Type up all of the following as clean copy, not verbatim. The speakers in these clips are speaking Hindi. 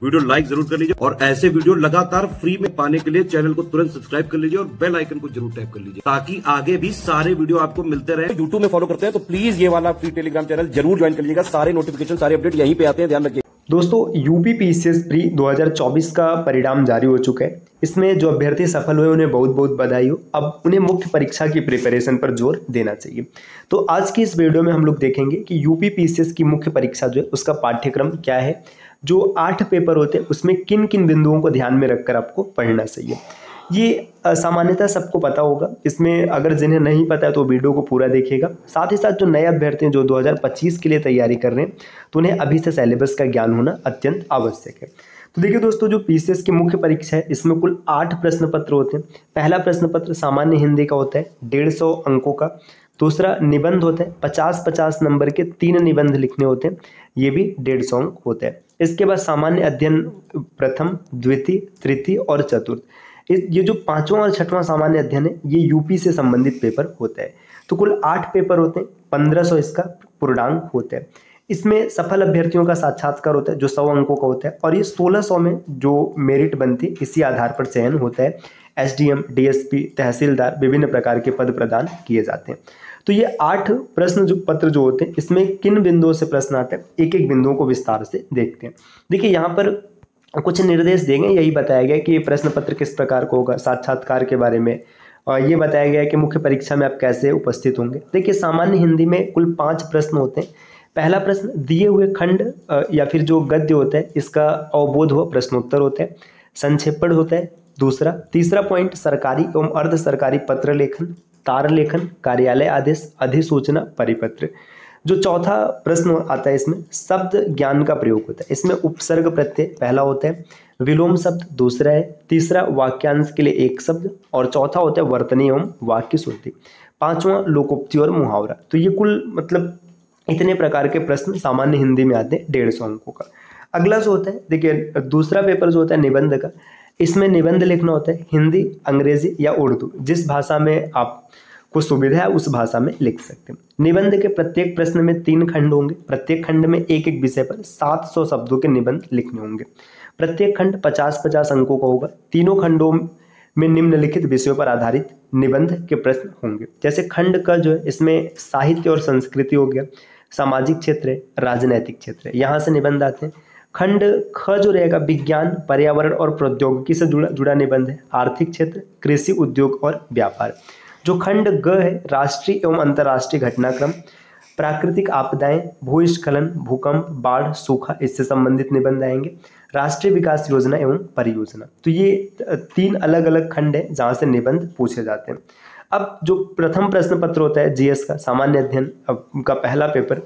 वीडियो लाइक जरूर कर लीजिए और ऐसे वीडियो लगातार फ्री में पाने के लिए चैनल को तुरंत सब्सक्राइब कर लीजिए और बेल आइकन को जरूर टैप कर लीजिए ताकि आगे भी सारे वीडियो आपको मिलते रहे। यूट्यूब में फॉलो करते हैं तो प्लीज ये वाला फ्री टेलीग्राम चैनल जरूर ज्वाइन कर लीजिएगा। सारे नोटिफिकेशन सारे अपडेट यहीं पे आते हैं, ध्यान रखिए। दोस्तों, यूपी पीसीएस प्री 2024 का परिणाम जारी हो चुका है। इसमें जो अभ्यर्थी सफल हुए उन्हें बहुत बहुत बधाई हो। अब उन्हें मुख्य परीक्षा की प्रिपरेशन पर जोर देना चाहिए। तो आज की इस वीडियो में हम लोग देखेंगे कि यूपी पीसीएस की मुख्य परीक्षा जो है उसका पाठ्यक्रम क्या है, जो 8 पेपर होते हैं उसमें किन किन बिंदुओं को ध्यान में रखकर आपको पढ़ना चाहिए। ये सामान्यतः सबको पता होगा। इसमें अगर जिन्हें नहीं पता है तो वीडियो को पूरा देखिएगा। साथ ही साथ जो नए अभ्यर्थी हैं जो 2025 के लिए तैयारी कर रहे हैं तो उन्हें अभी से सिलेबस का ज्ञान होना अत्यंत आवश्यक है। तो देखिए दोस्तों, जो पीसीएस की मुख्य परीक्षा है इसमें कुल 8 प्रश्न पत्र होते हैं। पहला प्रश्न पत्र सामान्य हिंदी का होता है 150 अंकों का। दूसरा निबंध होता है 50-50 नंबर के 3 निबंध लिखने होते हैं, ये भी 150 अंक होते हैं। इसके बाद सामान्य अध्ययन प्रथम, द्वितीय, तृतीय और चतुर्थ, ये जो 5वां और 6वां सामान्य अध्ययन है ये यूपी से संबंधित पेपर होता है। तो कुल 8 पेपर होते हैं, 1500 इसका पूर्णांक होता है। इसमें सफल अभ्यर्थियों का साक्षात्कार होता है जो 100 अंकों का होता है और ये 1600 में जो मेरिट बनती है इसी आधार पर चयन होता है। एसडीएम, डीएसपी, तहसीलदार, विभिन्न प्रकार के पद प्रदान किए जाते हैं। तो ये 8 प्रश्न जो पत्र जो होते हैं इसमें किन बिंदुओं से प्रश्न आते हैं, एक एक बिंदुओं को विस्तार से देखते हैं। देखिए यहाँ पर कुछ निर्देश दिए गए, यही बताया गया कि प्रश्न पत्र किस प्रकार का होगा, साक्षात्कार के बारे में, और ये बताया गया है कि मुख्य परीक्षा में आप कैसे उपस्थित होंगे। देखिए सामान्य हिंदी में कुल 5 प्रश्न होते हैं। पहला प्रश्न दिए हुए खंड या फिर जो गद्य होता है इसका अवबोध हुआ प्रश्नोत्तर होता है, संक्षेपण होता है। तीसरा पॉइंट सरकारी एवं अर्ध सरकारी पत्र लेखन, तार लेखन, कार्यालय आदेश, अधिसूचना, परिपत्र। जो चौथा प्रश्न आता है इसमें शब्द ज्ञान का प्रयोग होता है। इसमें उपसर्ग प्रत्यय पहला होता है, विलोम शब्द दूसरा है, तीसरा वाक्यांश के लिए एक शब्द और चौथा होता है वर्तनी एवं वाक्य शुद्धि, 5वां लोकोक्ति और मुहावरा। तो ये कुल मतलब इतने प्रकार के प्रश्न सामान्य हिंदी में आते हैं 150 अंकों का। अगला जो होता है, देखिए दूसरा पेपर जो होता है निबंध का, इसमें निबंध लिखना होता है हिंदी, अंग्रेजी या उर्दू, जिस भाषा में आपको सुविधा है उस भाषा में लिख सकते हैं। निबंध के प्रत्येक प्रश्न में 3 खंड होंगे, प्रत्येक खंड में एक एक विषय पर 700 शब्दों के निबंध लिखने होंगे। प्रत्येक खंड 50-50 अंकों का होगा। तीनों खंडों में निम्नलिखित विषयों पर आधारित निबंध के प्रश्न होंगे। जैसे खंड का जो है इसमें साहित्य और संस्कृति हो गया, सामाजिक क्षेत्र है, राजनैतिक क्षेत्र है, यहाँ से निबंध आते हैं। खंड ख जो रहेगा विज्ञान, पर्यावरण और प्रौद्योगिकी से जुड़ा निबंध है, आर्थिक क्षेत्र, कृषि, उद्योग और व्यापार। जो खंड ग है राष्ट्रीय एवं अंतर्राष्ट्रीय घटनाक्रम, प्राकृतिक आपदाएं, भूस्खलन, भूकंप, बाढ़, सूखा, इससे संबंधित निबंध आएंगे। राष्ट्रीय विकास योजना एवं परियोजना। तो ये 3 अलग अलग खंड है जहाँ से निबंध पूछे जाते हैं। अब जो प्रथम प्रश्न पत्र होता है जीएस का, सामान्य अध्ययन का पहला पेपर,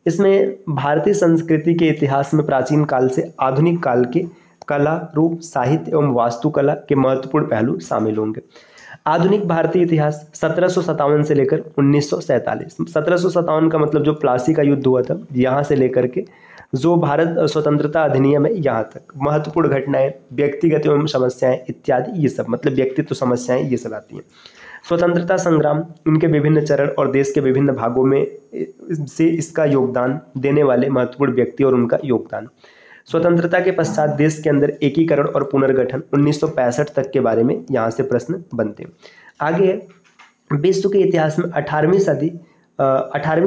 इसमें भारतीय संस्कृति के इतिहास में प्राचीन काल से आधुनिक काल के कला, रूप, साहित्य एवं वास्तुकला के महत्वपूर्ण पहलू शामिल होंगे। आधुनिक भारतीय इतिहास 1757 से लेकर 1947। 1757 का मतलब जो प्लासी का युद्ध हुआ था यहाँ से लेकर के जो भारत स्वतंत्रता अधिनियम है यहाँ तक, महत्वपूर्ण घटनाएं, व्यक्तिगत एवं समस्याएं इत्यादि, ये सब मतलब व्यक्तित्व समस्याएं ये सब आती हैं। स्वतंत्रता संग्राम, इनके विभिन्न चरण और देश के विभिन्न भागों में से इसका योगदान देने वाले महत्वपूर्ण व्यक्ति और उनका योगदान। स्वतंत्रता के पश्चात देश के अंदर एकीकरण और पुनर्गठन 1965 तक के बारे में यहाँ से प्रश्न बनते हैं। आगे विश्व के इतिहास में 18वीं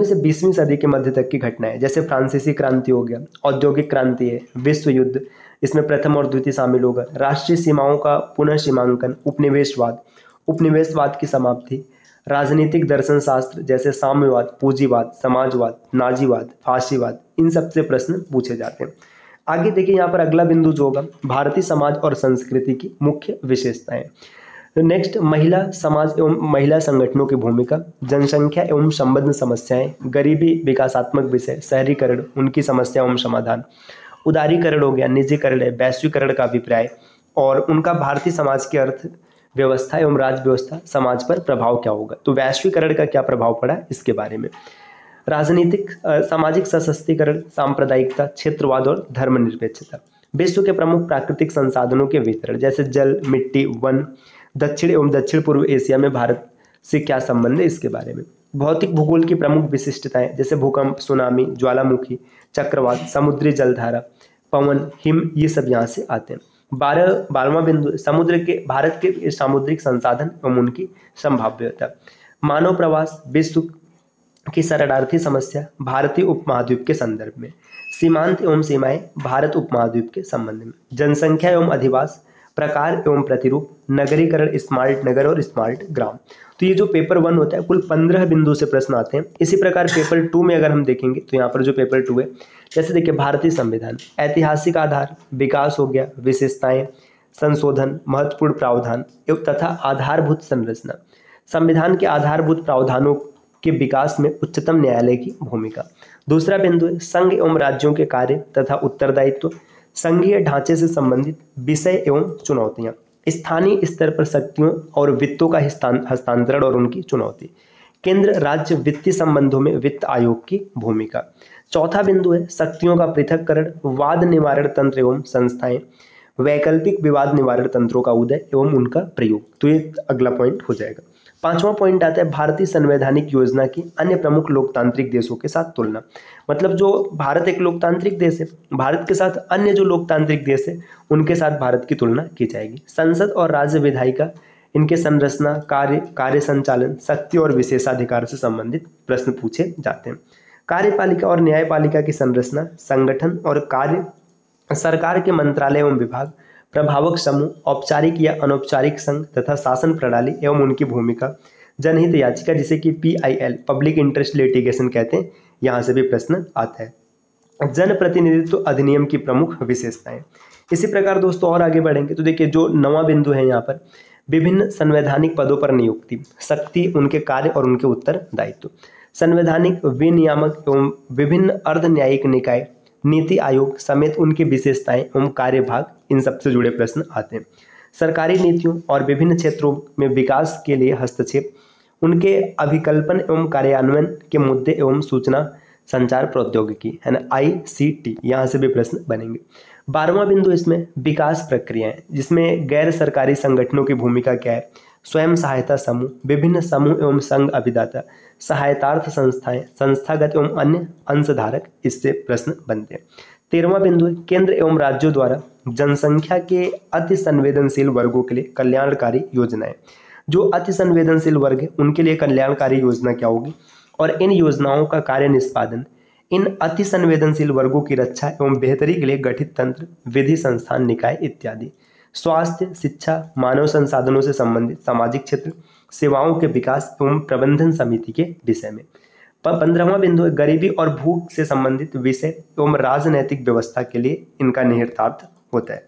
से 20वीं सदी के मध्य तक की घटनाएं, जैसे फ्रांसीसी क्रांति हो गया, औद्योगिक क्रांति है, विश्व युद्ध, इसमें प्रथम और द्वितीय शामिल होगा, राष्ट्रीय सीमाओं का पुनः सीमांकन, उपनिवेशवाद की समाप्ति, राजनीतिक दर्शन शास्त्र जैसे साम्यवाद, पूंजीवाद, समाजवाद, नाजीवाद, फाशीवाद, इन सब से प्रश्न पूछे जाते हैं। आगे देखिए यहाँ पर अगला बिंदु जो होगा भारतीय समाज और संस्कृति की मुख्य विशेषताएं। नेक्स्ट महिला समाज एवं महिला संगठनों की भूमिका, जनसंख्या एवं संबंध समस्याएं, गरीबी, विकासात्मक विषय, शहरीकरण, उनकी समस्या एवं समाधान, उदारीकरण हो गया, निजीकरण है, वैश्वीकरण का अभिप्राय और उनका भारतीय समाज की अर्थ व्यवस्था एवं राज्य व्यवस्था समाज पर प्रभाव क्या होगा, तो वैश्वीकरण का क्या प्रभाव पड़ा इसके बारे में। राजनीतिक सामाजिक सशक्तिकरण, सांप्रदायिकता, क्षेत्रवाद और धर्मनिरपेक्षता, विश्व के प्रमुख प्राकृतिक संसाधनों के वितरण जैसे जल, मिट्टी, वन, दक्षिण एवं दक्षिण पूर्व एशिया में भारत से क्या संबंध है इसके बारे में। भौतिक भूगोल की प्रमुख विशिष्टताएं जैसे भूकंप, सुनामी, ज्वालामुखी, चक्रवात, समुद्री जलधारा, पवन, हिम, ये सब यहाँ से आते हैं। 12वां बिंदु भारत के सामुद्रिक संसाधन एवं उनकी संभाव्यता। मानव प्रवास, विश्व की शरणार्थी समस्या भारतीय उपमहाद्वीप के संदर्भ में। सीमांत एवं सीमाएं भारत उपमहाद्वीप के संबंध में। जनसंख्या एवं अधिवास, प्रकार एवं प्रतिरूप, नगरीकरण, स्मार्ट नगर और स्मार्ट ग्राम। तो ये जो पेपर 1 होता है कुल 15 बिंदु से प्रश्न आते हैं। इसी प्रकार पेपर 2 में अगर हम देखेंगे तो यहाँ पर जो पेपर 2 है, जैसे देखिए भारतीय संविधान, ऐतिहासिक आधार, विकास हो गया, विशेषताएं, संशोधन, महत्वपूर्ण प्रावधान एवं तथा आधारभूत संरचना। संविधान के आधारभूत प्रावधानों के विकास में उच्चतम न्यायालय की भूमिका। दूसरा बिंदु है संघ एवं राज्यों के कार्य तथा उत्तरदायित्व, संघीय ढांचे से संबंधित विषय एवं चुनौतियां, स्थानीय स्तर पर शक्तियों और वित्तों का हस्तांतरण और उनकी चुनौती, केंद्र राज्य वित्तीय संबंधों में वित्त आयोग की भूमिका। चौथा बिंदु है शक्तियों का पृथक्करण, वाद निवारण तंत्र एवं संस्थाएं, वैकल्पिक विवाद निवारण तंत्रों का उदय एवं उनका प्रयोग। तो ये अगला पॉइंट हो जाएगा। 5वां पॉइंट आता है भारतीय संवैधानिक योजना की अन्य प्रमुख लोकतांत्रिक देशों के साथ तुलना। मतलब जो भारत एक लोकतांत्रिक देश है, भारत के साथ अन्य जो लोकतांत्रिक देश है उनके साथ भारत की तुलना की जाएगी। संसद और राज्य विधायिका, इनके संरचना, कार्य संचालन, शक्ति और विशेषाधिकार से संबंधित प्रश्न पूछे जाते हैं। कार्यपालिका और न्यायपालिका की संरचना, संगठन और कार्य, सरकार के मंत्रालय एवं विभाग, प्रभावक समूह, औपचारिक या अनौपचारिक संघ तथा शासन प्रणाली एवं उनकी भूमिका, जनहित याचिका जिसे कि PIL पब्लिक इंटरेस्ट लिटिगेशन कहते हैं, यहाँ से भी प्रश्न आता है। जन प्रतिनिधित्व अधिनियम की प्रमुख विशेषताएं। इसी प्रकार दोस्तों और आगे बढ़ेंगे तो देखिए जो 9वां बिंदु है यहाँ पर विभिन्न संवैधानिक पदों पर नियुक्ति, शक्ति, उनके कार्य और उनके उत्तरदायित्व। संवैधानिक, विनियामक एवं विभिन्न अर्ध न्यायिक निकाय, नीति आयोग समेत उनकी विशेषताएं एवं कार्यभाग, इन सबसे जुड़े प्रश्न आते हैं। सरकारी नीतियों और विभिन्न क्षेत्रों में विकास के लिए हस्तक्षेप, उनके अभिकल्पन एवं कार्यान्वयन के मुद्दे एवं सूचना संचार प्रौद्योगिकी है ना, ICT, यहाँ से भी प्रश्न बनेंगे। 12वां बिंदु इसमें विकास प्रक्रियाएं, जिसमें गैर सरकारी संगठनों की भूमिका क्या है, स्वयं सहायता समूह, विभिन्न समूह एवं संघ अभिदाता, सहायतार्थ संस्थाएं, संस्थागत एवं अन्य अंशधारक, इससे प्रश्न बनते हैं। 13वां बिंदु है केंद्र एवं राज्यों द्वारा जनसंख्या के अति संवेदनशील वर्गों के लिए कल्याणकारी योजनाएं। जो अति संवेदनशील वर्ग है उनके लिए कल्याणकारी योजना क्या होगी और इन योजनाओं का कार्य निष्पादन, इन अति संवेदनशील वर्गों की रक्षा एवं बेहतरी के लिए गठित तंत्र, विधि, संस्थान, निकाय इत्यादि। स्वास्थ्य, शिक्षा, मानव संसाधनों से संबंधित सामाजिक क्षेत्र, सेवाओं के विकास एवं प्रबंधन समिति के विषय में। 15वां बिंदु है गरीबी और भूख से संबंधित विषय एवं राजनैतिक व्यवस्था के लिए इनका निहितार्थ होता है।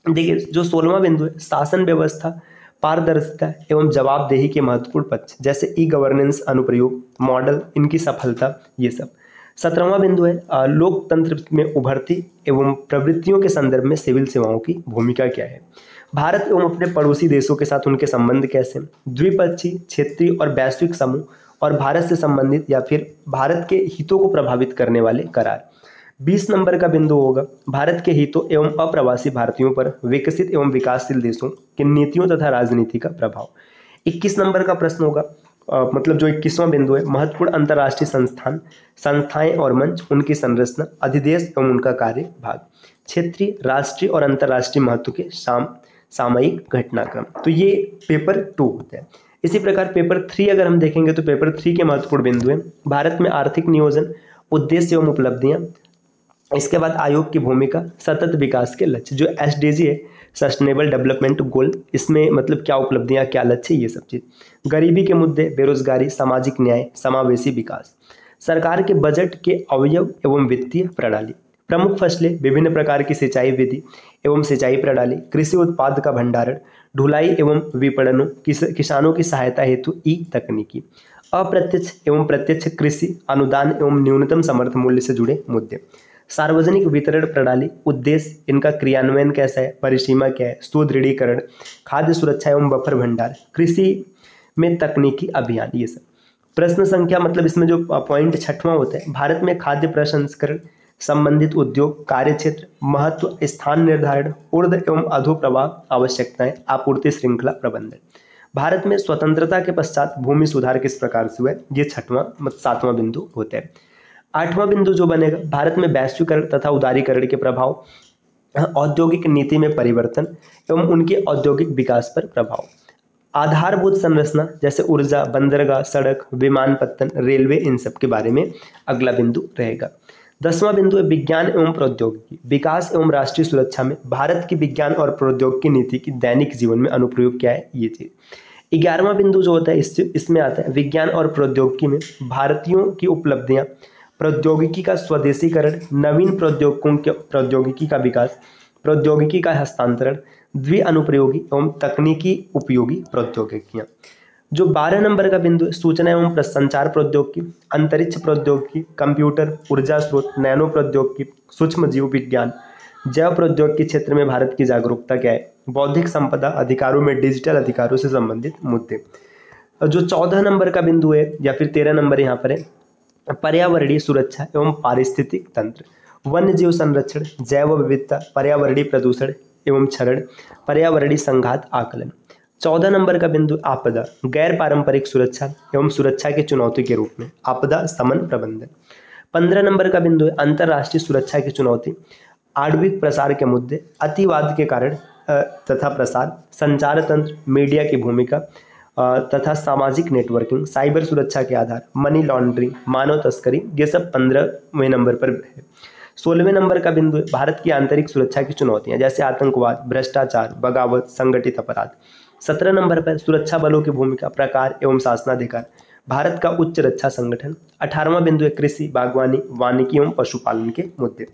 देखिए जो 16वां बिंदु है शासन व्यवस्था, पारदर्शिता एवं जवाबदेही के महत्वपूर्ण पक्ष जैसे ई-गवर्नेंस, अनुप्रयोग, मॉडल, इनकी सफलता, ये सब। 17वां बिंदु है लोकतंत्र में उभरती एवं प्रवृत्तियों के संदर्भ में सिविल सेवाओं की भूमिका क्या है। भारत एवं अपने पड़ोसी देशों के साथ उनके संबंध कैसे, द्विपक्षीय, क्षेत्रीय और वैश्विक समूह और भारत से संबंधित या फिर भारत के हितों को प्रभावित करने वाले करार। 20 नंबर का बिंदु होगा भारत के हितों एवं अप्रवासी भारतीयों पर विकसित एवं विकासशील देशों की नीतियों तथा राजनीति का प्रभाव। 21 नंबर का प्रश्न होगा मतलब जो 21वां बिंदु है महत्वपूर्ण अंतर्राष्ट्रीय संस्थान, संस्थाएं और मंच, उनकी संरचना, अधिदेश एवं उनका कार्य भाग। क्षेत्रीय, राष्ट्रीय और अंतर्राष्ट्रीय महत्व के सामयिक घटनाक्रम। तो ये पेपर 2 होता है। इसी प्रकार पेपर 3 अगर हम देखेंगे तो पेपर 3 के महत्वपूर्ण बिंदु है भारत में आर्थिक नियोजन, उद्देश्य एवं उपलब्धियां, इसके बाद आयोग की भूमिका, सतत विकास के लक्ष्य, जो SDG है सस्टेनेबल डेवलपमेंट गोल, इसमें मतलब क्या उपलब्धियां, क्या लक्ष्य, ये सब चीज़। गरीबी के मुद्दे, बेरोजगारी, सामाजिक न्याय, समावेशी विकास, सरकार के बजट के अवयव एवं वित्तीय प्रणाली, प्रमुख फसलें, विभिन्न प्रकार की सिंचाई विधि एवं सिंचाई प्रणाली, कृषि उत्पाद का भंडारण, ढुलाई एवं विपणनों, किसानों की सहायता हेतु ई-तकनीकी, अप्रत्यक्ष एवं प्रत्यक्ष कृषि अनुदान एवं न्यूनतम समर्थन मूल्य से जुड़े मुद्दे, सार्वजनिक वितरण प्रणाली, उद्देश्य, इनका क्रियान्वयन कैसा है, परिसीमा क्या है, सुदृढ़ीकरण, खाद्य सुरक्षा एवं बफर भंडार, कृषि में तकनीकी अभियान, ये सब। प्रश्न संख्या मतलब इसमें जो पॉइंट 6वां होता है भारत में खाद्य प्रसंस्करण संबंधित उद्योग, कार्यक्षेत्र, महत्व, स्थान निर्धारण, ऊर्ध्व एवं अधो प्रवाह आवश्यकताएं, आपूर्ति श्रृंखला प्रबंधन। भारत में स्वतंत्रता के पश्चात भूमि सुधार किस प्रकार से हुआ है, ये 7वां बिंदु होता है। 8वां बिंदु जो बनेगा, भारत में वैश्वीकरण तथा उदारीकरण के प्रभाव, औद्योगिक नीति में परिवर्तन एवं उनके औद्योगिक विकास पर प्रभाव। आधारभूत संरचना जैसे ऊर्जा, बंदरगाह, सड़क, विमानपत्तन, रेलवे, इन सब के बारे में अगला बिंदु रहेगा। 10वां बिंदु है विज्ञान एवं प्रौद्योगिकी, विकास एवं राष्ट्रीय सुरक्षा में भारत की विज्ञान और प्रौद्योगिकी नीति की दैनिक जीवन में अनुप्रयोग क्या है, ये चीज। 11वां बिंदु जो होता है इसमें आता है विज्ञान और प्रौद्योगिकी में भारतीयों की उपलब्धियां, प्रौद्योगिकी का स्वदेशीकरण, नवीन प्रौद्योगिकी का विकास, प्रौद्योगिकी का हस्तांतरण, द्विअनुप्रयोगी एवं तकनीकी उपयोगी प्रौद्योगिकियां। जो 12 नंबर का बिंदु है सूचना एवं संचार प्रौद्योगिकी, अंतरिक्ष प्रौद्योगिकी, कंप्यूटर, ऊर्जा स्रोत, नैनो प्रौद्योगिकी, सूक्ष्म जीव विज्ञान, जैव प्रौद्योगिकी क्षेत्र में भारत की जागरूकता क्या है, बौद्धिक संपदा अधिकारों में डिजिटल अधिकारों से संबंधित मुद्दे। जो 14 नंबर का बिंदु है या फिर 13 नंबर यहाँ पर है पर्यावरणीय सुरक्षा एवं पारिस्थितिक तंत्र, वन्य जीव संरक्षण, जैव विविधता, पर्यावरणीय प्रदूषण एवं क्षरण, पर्यावरणीय संघात आकलन। 14 नंबर का बिंदु आपदा, गैर पारंपरिक सुरक्षा एवं सुरक्षा की चुनौती के रूप में आपदा समन प्रबंधन। 15 नंबर का बिंदु है अंतर्राष्ट्रीय सुरक्षा की चुनौती, आणविक प्रसार के मुद्दे, अतिवाद के कारण तथा प्रसार, संचार तंत्र, मीडिया की भूमिका तथा सामाजिक नेटवर्किंग, साइबर सुरक्षा के आधार, मनी लॉन्ड्रिंग, मानव तस्करी, ये सब 15वें नंबर पर है। 16वें नंबर का बिंदु है भारत की आंतरिक सुरक्षा की चुनौतियां जैसे आतंकवाद, भ्रष्टाचार, बगावत, संगठित अपराध। 17 नंबर पर सुरक्षा बलों की भूमिका, प्रकार एवं शासनाधिकार, भारत का उच्च रक्षा संगठन। 18वां बिंदु है कृषि, बागवानी, वानिकी एवं पशुपालन के मुद्दे।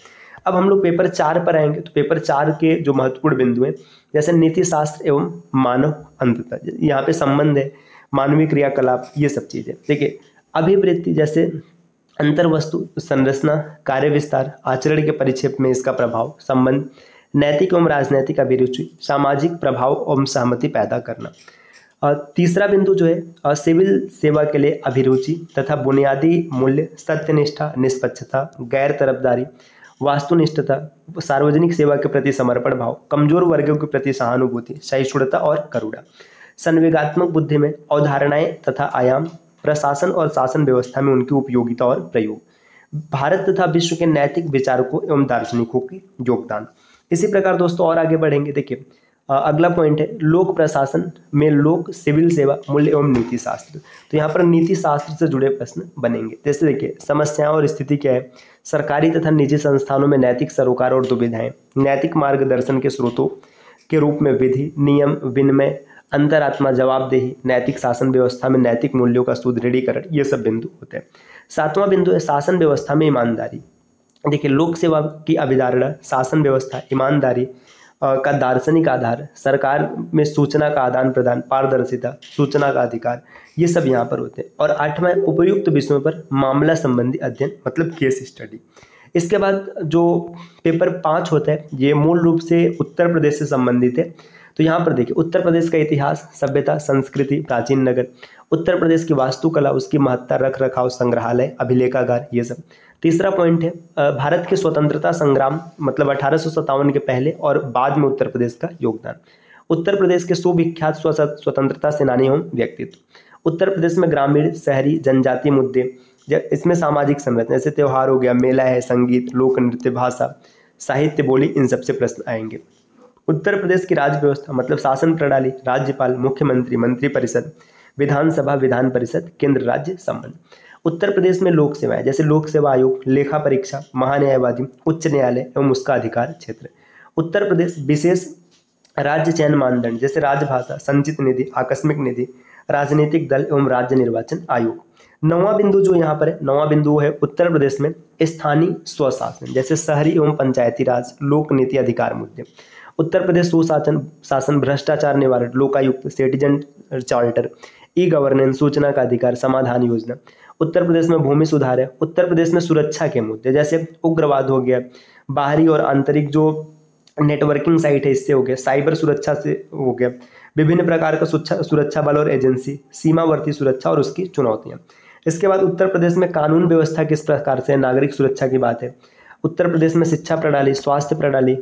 अब हम लोग पेपर 4 पर आएंगे तो पेपर 4 के जो महत्वपूर्ण बिंदु हैं जैसे नीति शास्त्र एवं मानव अंतता, यहाँ पे संबंध है, मानवीय क्रियाकलाप, ये सब चीजें। देखिए अभिवृत्ति जैसे अंतर्वस्तु संरचना, कार्य विस्तार, आचरण के परिक्षेप में इसका प्रभाव, संबंध, नैतिक एवं राजनैतिक अभिरुचि, सामाजिक प्रभाव एवं सहमति पैदा करना। तीसरा बिंदु जो है सिविल सेवा के लिए अभिरुचि तथा बुनियादी मूल्य, सत्यनिष्ठा, निष्पक्षता, गैर तरफदारी, वास्तुनिष्ठता, सार्वजनिक सेवा के प्रति समर्पण भाव, कमजोर वर्गों के प्रति सहानुभूति, सहिष्णुता और करुणा। संवेगात्मक बुद्धि में अवधारणाएं तथा आयाम, प्रशासन और शासन व्यवस्था में उनकी उपयोगिता और प्रयोग, भारत तथा विश्व के नैतिक विचारकों एवं दार्शनिकों की योगदान। इसी प्रकार दोस्तों और आगे बढ़ेंगे। देखिए अगला पॉइंट है लोक प्रशासन में लोक, सिविल सेवा, मूल्य एवं नीति शास्त्र। तो यहाँ पर नीति शास्त्र से जुड़े प्रश्न बनेंगे। जैसे देखिए समस्याएं और स्थिति क्या है, सरकारी तथा निजी संस्थानों में नैतिक सरोकार और दुविधाएं, नैतिक मार्गदर्शन के स्रोतों के रूप में विधि, नियम, विनिमय, अंतरात्मा, जवाबदेही, नैतिक शासन व्यवस्था में नैतिक मूल्यों का सुदृढ़ीकरण, ये सब बिंदु होते हैं। 7वां बिंदु है शासन व्यवस्था में ईमानदारी। देखिए लोक सेवा की अवधारणा, शासन व्यवस्था, ईमानदारी का दार्शनिक आधार, सरकार में सूचना का आदान प्रदान, पारदर्शिता, सूचना का अधिकार, ये सब यहाँ पर होते हैं। और 8वां उपयुक्त विषयों पर मामला संबंधी अध्ययन मतलब केस स्टडी। इसके बाद जो पेपर 5 होता है ये मूल रूप से उत्तर प्रदेश से संबंधित है। तो यहाँ पर देखिए उत्तर प्रदेश का इतिहास, सभ्यता, संस्कृति, प्राचीन नगर, उत्तर प्रदेश की वास्तुकला, उसकी महत्ता, रख रखाव, संग्रहालय, अभिलेखागार, ये सब। तीसरा पॉइंट है भारत के स्वतंत्रता संग्राम मतलब 1857 के पहले और बाद में उत्तर प्रदेश का योगदान, उत्तर प्रदेश के सुविख्यात स्वतंत्रता सेनानी एवं व्यक्तित्व, उत्तर प्रदेश में ग्रामीण, शहरी, जनजातीय मुद्दे, इसमें सामाजिक संरचना जैसे त्यौहार हो गया, मेला है, संगीत, लोक नृत्य, भाषा, साहित्य, बोली, इन सबसे प्रश्न आएंगे। उत्तर प्रदेश की राज्य व्यवस्था मतलब शासन प्रणाली, राज्यपाल, मुख्यमंत्री, मंत्रिपरिषद, विधानसभा, विधान परिषद, केंद्र राज्य संबंध। उत्तर प्रदेश में लोक सेवाएं जैसे लोक सेवा आयोग, लेखा परीक्षा, महान्यायवादी, उच्च न्यायालय एवं उसका अधिकार क्षेत्र। उत्तर प्रदेश विशेष राज्य चयन मानदंड जैसे राजभाषा, संचित निधि, आकस्मिक निधि, राजनीतिक दल एवं राज्य निर्वाचन आयोग। 9वां बिंदु जो यहाँ पर है, 9वां बिंदु है उत्तर प्रदेश में स्थानीय स्वशासन जैसे शहरी एवं पंचायती राज, लोक नीति, अधिकार मुद्दे। उत्तर प्रदेश सुशासन शासन, भ्रष्टाचार निवारण, Lokayukta, citizen charter, e governance, सूचना का अधिकार, समाधान योजना। उत्तर प्रदेश में भूमि सुधार है। उत्तर प्रदेश में सुरक्षा के मुद्दे जैसे उग्रवाद हो गया, बाहरी और आंतरिक जो नेटवर्किंग साइट है इससे हो गया, साइबर सुरक्षा से हो गया, विभिन्न प्रकार का सुरक्षा बल और एजेंसी, सीमावर्ती सुरक्षा और उसकी चुनौतियां। इसके बाद उत्तर प्रदेश में कानून व्यवस्था किस प्रकार से, नागरिक सुरक्षा की बात है। उत्तर प्रदेश में शिक्षा प्रणाली, स्वास्थ्य प्रणाली,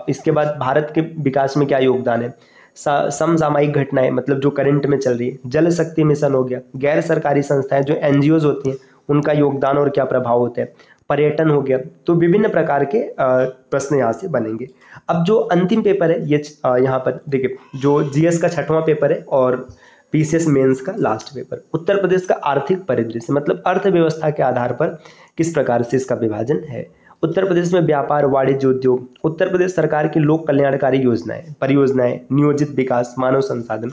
इसके बाद भारत के विकास में क्या योगदान है, समसामयिक घटनाएं मतलब जो करंट में चल रही है, जल शक्ति मिशन हो गया, गैर सरकारी संस्थाएं जो एनजीओज होती हैं उनका योगदान और क्या प्रभाव होता है, पर्यटन हो गया। तो विभिन्न प्रकार के प्रश्न यहाँ से बनेंगे। अब जो अंतिम पेपर है ये यहाँ पर देखिए, जो जीएस का 6वां पेपर है और पीसीएस मेंस का लास्ट पेपर। उत्तर प्रदेश का आर्थिक परिदृश्य मतलब अर्थव्यवस्था के आधार पर किस प्रकार से इसका विभाजन है। उत्तर प्रदेश में व्यापार, वाणिज्य, उद्योग, उत्तर प्रदेश सरकार की लोक कल्याणकारी योजनाएं, परियोजनाएं, नियोजित विकास, मानव संसाधन।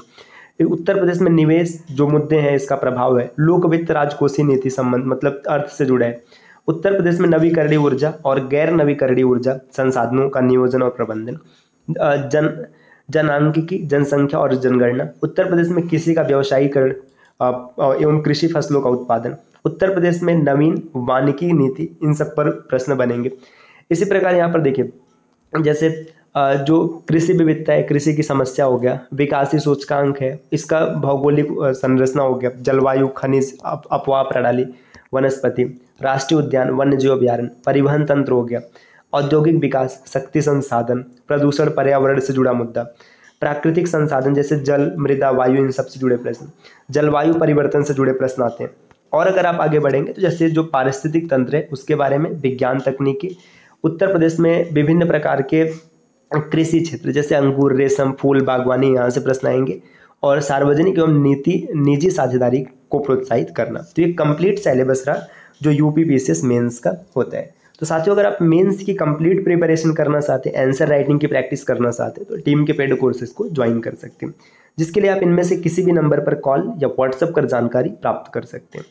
उत्तर प्रदेश में निवेश जो मुद्दे हैं इसका प्रभाव है। लोक वित्त, राजकोषीय नीति संबंध मतलब अर्थ से जुड़ा है। उत्तर प्रदेश में नवीकरणीय ऊर्जा और गैर नवीकरणीय ऊर्जा संसाधनों का नियोजन और प्रबंधन। जनांकिकी, जनसंख्या और जनगणना। उत्तर प्रदेश में कृषि का व्यवसायीकरण एवं कृषि फसलों का उत्पादन। उत्तर प्रदेश में नवीन वानिकी नीति, इन सब पर प्रश्न बनेंगे। इसी प्रकार यहाँ पर देखिए, जैसे जो कृषि विविधता है, कृषि की समस्या हो गया, विकासीय सूचकांक है, इसका भौगोलिक संरचना हो गया, जलवायु, खनिज, अपवाह प्रणाली, वनस्पति, राष्ट्रीय उद्यान, वन्य जीव अभ्यारण्य, परिवहन तंत्र हो गया, औद्योगिक विकास, शक्ति संसाधन, प्रदूषण, पर्यावरण से जुड़ा मुद्दा, प्राकृतिक संसाधन जैसे जल, मृदा, वायु, इन सब से जुड़े प्रश्न, जलवायु परिवर्तन से जुड़े प्रश्न आते हैं। और अगर आप आगे बढ़ेंगे तो जैसे जो पारिस्थितिक तंत्र है उसके बारे में, विज्ञान, तकनीकी। उत्तर प्रदेश में विभिन्न प्रकार के कृषि क्षेत्र जैसे अंगूर, रेशम, फूल, बागवानी, यहाँ से प्रश्न आएंगे। और सार्वजनिक एवं निजी साझेदारी को प्रोत्साहित करना। तो ये कंप्लीट सिलेबस रहा जो यूपी पीसीएस मेंस का होता है। तो साथियों, अगर आप मेंस की कंप्लीट प्रिपरेशन करना चाहते हैं, आंसर राइटिंग की प्रैक्टिस करना चाहते हैं, तो टीम के पेड कोर्सेज को ज्वाइन कर सकते हैं, जिसके लिए आप इनमें से किसी भी नंबर पर कॉल या व्हाट्सएप कर जानकारी प्राप्त कर सकते हैं।